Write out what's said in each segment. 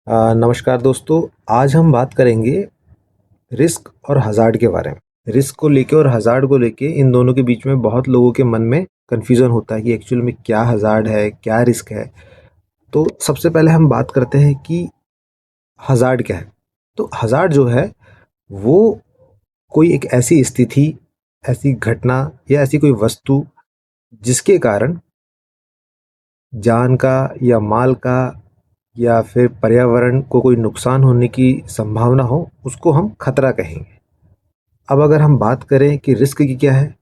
नमस्कार दोस्तों। आज हम बात करेंगे रिस्क और हज़ार्ड के बारे में। रिस्क को लेके और हज़ार्ड को लेके इन दोनों के बीच में बहुत लोगों के मन में कन्फ्यूज़न होता है कि एक्चुअल में क्या हज़ार्ड है, क्या रिस्क है। तो सबसे पहले हम बात करते हैं कि हज़ार्ड क्या है। तो हज़ार्ड जो है वो कोई एक ऐसी स्थिति, ऐसी घटना या ऐसी कोई वस्तु जिसके कारण जान का या माल का या फिर पर्यावरण को कोई नुकसान होने की संभावना हो, उसको हम खतरा कहेंगे। अब अगर हम बात करें कि रिस्क की क्या है,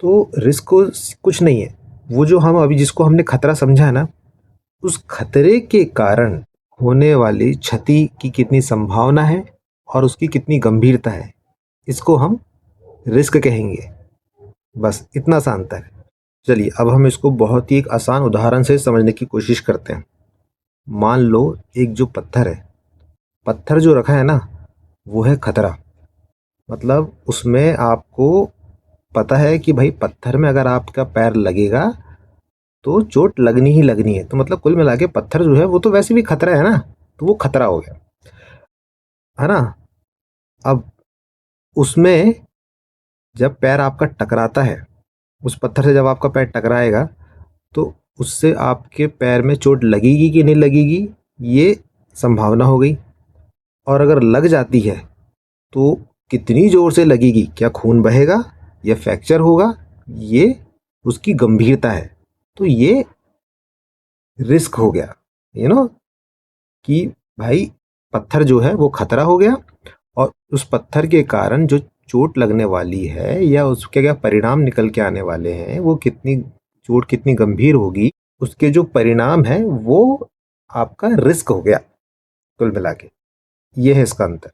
तो रिस्क को कुछ नहीं है। वो जो हम अभी जिसको हमने खतरा समझा है ना, उस खतरे के कारण होने वाली क्षति की कितनी संभावना है और उसकी कितनी गंभीरता है, इसको हम रिस्क कहेंगे। बस इतना सा अंतर है। चलिए अब हम इसको बहुत ही एक आसान उदाहरण से समझने की कोशिश करते हैं। मान लो एक जो पत्थर है, पत्थर जो रखा है ना, वो है खतरा। मतलब उसमें आपको पता है कि भाई पत्थर में अगर आपका पैर लगेगा तो चोट लगनी ही लगनी है। तो मतलब कुल मिला के पत्थर जो है वो तो वैसे भी खतरा है ना, तो वो खतरा हो गया, है ना। अब उसमें जब पैर आपका टकराता है, उस पत्थर से जब आपका पैर टकराएगा तो उससे आपके पैर में चोट लगेगी कि नहीं लगेगी, ये संभावना हो गई। और अगर लग जाती है तो कितनी ज़ोर से लगेगी, क्या खून बहेगा या फ्रैक्चर होगा, ये उसकी गंभीरता है। तो ये रिस्क हो गया, कि भाई पत्थर जो है वो खतरा हो गया और उस पत्थर के कारण जो चोट लगने वाली है या उसके क्या परिणाम निकल के आने वाले हैं, वो कितनी चोट कितनी गंभीर होगी, उसके जो परिणाम है वो आपका रिस्क हो गया। कुल मिला के ये है इसका अंतर।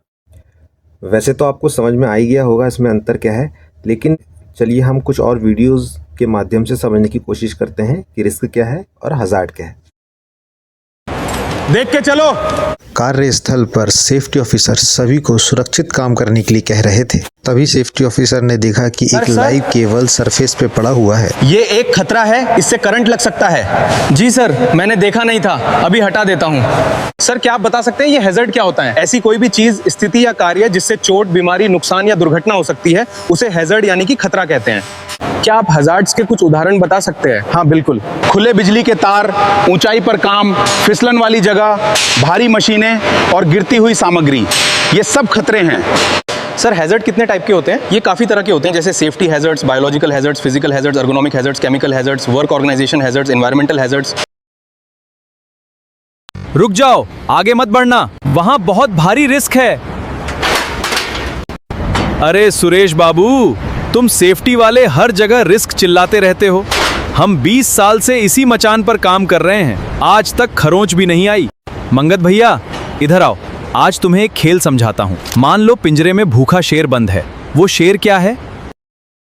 वैसे तो आपको समझ में आ ही गया होगा इसमें अंतर क्या है, लेकिन चलिए हम कुछ और वीडियोस के माध्यम से समझने की कोशिश करते हैं कि रिस्क क्या है और हज़ार्ड क्या है। देख के चलो। कार्यस्थल पर सेफ्टी ऑफिसर सभी को सुरक्षित काम करने के लिए कह रहे थे। तभी सेफ्टी ऑफिसर ने देखा कि एक लाइव केबल सरफेस पे पड़ा हुआ है। ये एक खतरा है, इससे करंट लग सकता है। जी सर, मैंने देखा नहीं था, अभी हटा देता हूँ। सर क्या आप बता सकते हैं ये हैजर्ड क्या होता है? ऐसी कोई भी चीज, स्थिति या कार्य जिससे चोट, बीमारी, नुकसान या दुर्घटना हो सकती है, उसे हैजर्ड यानी कि खतरा कहते हैं। क्या आप हज़ार्ड्स के कुछ उदाहरण बता सकते हैं? हाँ बिल्कुल। खुले बिजली के तार, ऊंचाई पर काम, फिसलन वाली जगह, भारी मशीनें और गिरती हुई सामग्री, ये सब खतरे हैं। सर हैजर्ड कितने टाइप के होते हैं? ये काफ़ी तरह के होते हैं, जैसे safety hazards, biological hazards, physical hazards, ergonomic hazards, chemical hazards, work organization hazards, environmental hazards. रुक जाओ, आगे मत बढ़ना, वहां बहुत भारी रिस्क है। अरे सुरेश बाबू, तुम सेफ्टी वाले हर जगह रिस्क चिल्लाते रहते हो। हम 20 साल से इसी मचान पर काम कर रहे हैं, आज तक खरोंच भी नहीं आई। मंगत भैया इधर आओ, आज तुम्हें एक खेल समझाता हूँ। मान लो पिंजरे में भूखा शेर बंद है। वो शेर क्या है?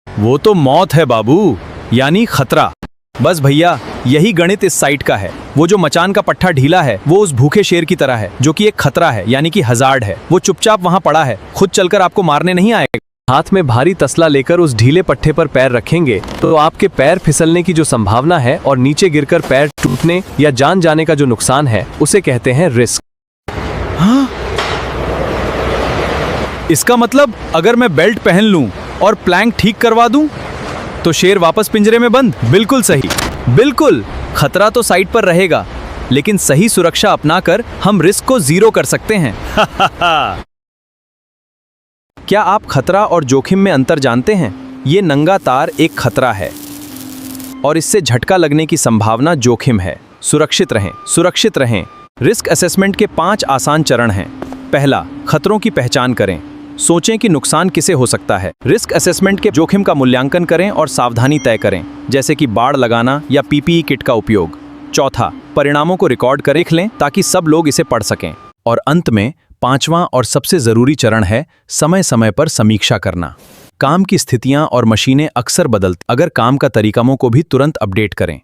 वो तो मौत है बाबू, यानी खतरा। बस भैया यही गणित इस साइट का है। वो जो मचान का पट्टा ढीला है वो उस भूखे शेर की तरह है, जो कि एक खतरा है, यानी कि हज़ार्ड है। वो चुपचाप वहां पड़ा है, खुद चलकर आपको मारने नहीं आएगा। हाथ में भारी तसला लेकर उस ढीले पट्टे पर पैर रखेंगे तो आपके पैर फिसलने की जो संभावना है और नीचे गिरकर पैर टूटने या जान जाने का जो नुकसान है, उसे कहते हैं रिस्क। हाँ? इसका मतलब अगर मैं बेल्ट पहन लूं और प्लैंक ठीक करवा दूं तो शेर वापस पिंजरे में बंद? बिल्कुल सही, बिल्कुल। खतरा तो साइड पर रहेगा, लेकिन सही सुरक्षा अपनाकर हम रिस्क को जीरो कर सकते हैं। क्या आप खतरा और जोखिम में अंतर जानते हैं? ये नंगा तार एक खतरा है और इससे झटका लगने की संभावना जोखिम है। सुरक्षित रहें, सुरक्षित रहें। रिस्क असेसमेंट के 5 आसान चरण हैं। पहला, खतरों की पहचान करें। सोचें कि नुकसान किसे हो सकता है। रिस्क असेसमेंट के जोखिम का मूल्यांकन करें और सावधानी तय करें, जैसे कि बाड़ लगाना या पीपीई किट का उपयोग। चौथा, परिणामों को रिकॉर्ड कर रख लें ताकि सब लोग इसे पढ़ सकें। और अंत में 5वां और सबसे जरूरी चरण है समय समय पर समीक्षा करना। काम की स्थितियां और मशीनें अक्सर बदलती, अगर काम का तरीकाओं को भी तुरंत अपडेट करें।